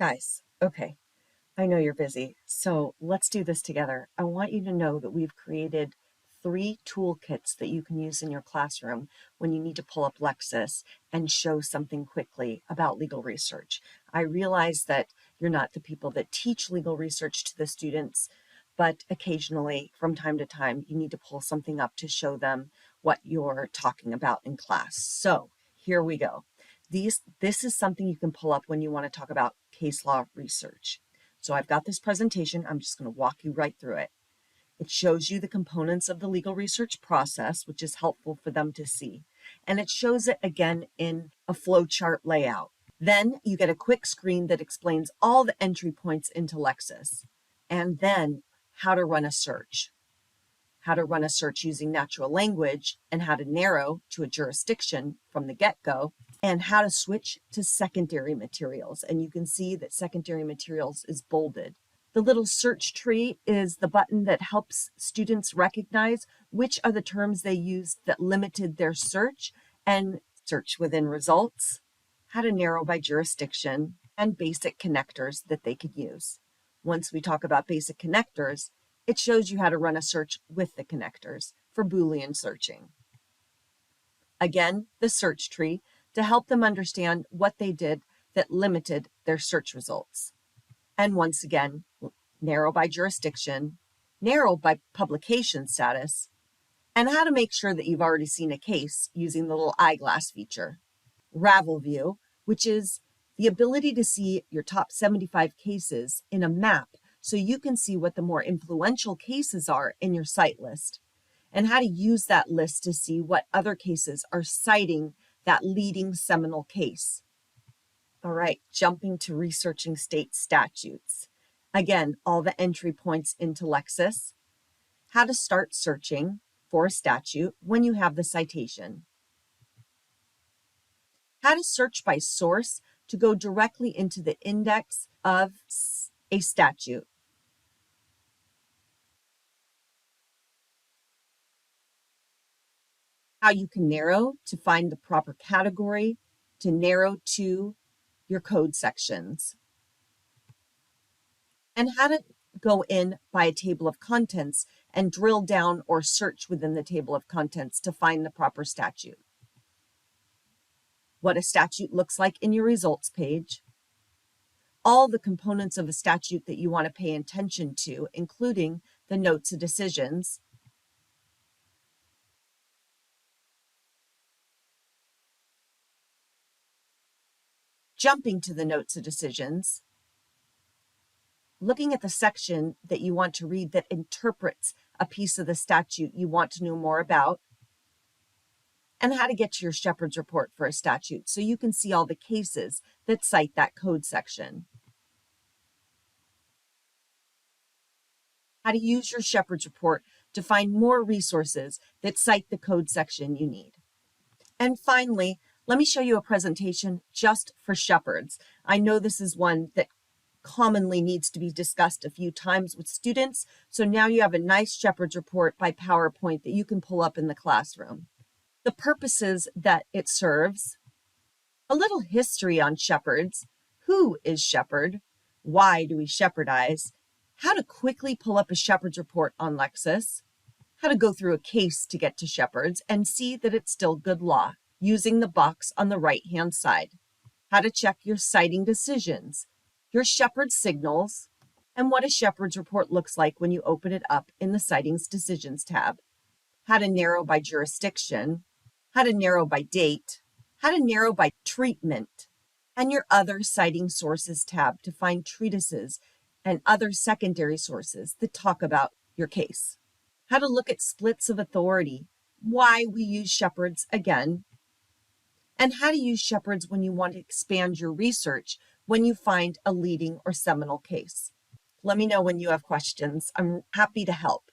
Guys, okay, I know you're busy, so let's do this together. I want you to know that we've created 3 toolkits that you can use in your classroom when you need to pull up Lexis and show something quickly about legal research. I realize that you're not the people that teach legal research to the students, but occasionally, from time to time, you need to pull something up to show them what you're talking about in class. So here we go. This is something you can pull up when you want to talk about case law research. So I've got this presentation. I'm just going to walk you right through it. It shows you the components of the legal research process, which is helpful for them to see. And it shows it again in a flowchart layout. Then you get a quick screen that explains all the entry points into Lexis, and then how to run a search. How to run a search using natural language, and how to narrow to a jurisdiction from the get-go, and how to switch to secondary materials. And you can see that secondary materials is bolded. The little search tree is the button that helps students recognize which are the terms they used that limited their search, and search within results, how to narrow by jurisdiction, and basic connectors that they could use. Once we talk about basic connectors, it shows you how to run a search with the connectors for Boolean searching. Again, the search tree to help them understand what they did that limited their search results. And once again, narrow by jurisdiction, narrow by publication status, and how to make sure that you've already seen a case using the little eyeglass feature. Ravel view, which is the ability to see your top 75 cases in a map so you can see what the more influential cases are in your cite list, and how to use that list to see what other cases are citing that leading seminal case. All right, jumping to researching state statutes. Again, all the entry points into Lexis, how to start searching for a statute when you have the citation, how to search by source to go directly into the index of a statute, how you can narrow to find the proper category, to narrow to your code sections, and how to go in by a table of contents and drill down or search within the table of contents to find the proper statute. What a statute looks like in your results page, all the components of a statute that you want to pay attention to, including the notes of decisions, jumping to the notes of decisions, looking at the section that you want to read that interprets a piece of the statute you want to know more about, and how to get to your Shepherd's report for a statute so you can see all the cases that cite that code section. How to use your Shepherd's report to find more resources that cite the code section you need. And finally, let me show you a presentation just for Shepherds. I know this is one that commonly needs to be discussed a few times with students, so now you have a nice Shepherd's report by PowerPoint that you can pull up in the classroom. The purposes that it serves, a little history on Shepherds, who is Shepherd, why do we Shepherdize, how to quickly pull up a Shepherd's report on Lexis, how to go through a case to get to Shepherds and see that it's still good law using the box on the right-hand side, how to check your citing decisions, your Shepherd's signals, and what a Shepherd's report looks like when you open it up in the Citings Decisions tab, how to narrow by jurisdiction, how to narrow by date, how to narrow by treatment, and your Other Citing Sources tab to find treatises and other secondary sources that talk about your case, how to look at splits of authority, why we use Shepherds again, and how to use Shepherds when you want to expand your research when you find a leading or seminal case. Let me know when you have questions. I'm happy to help.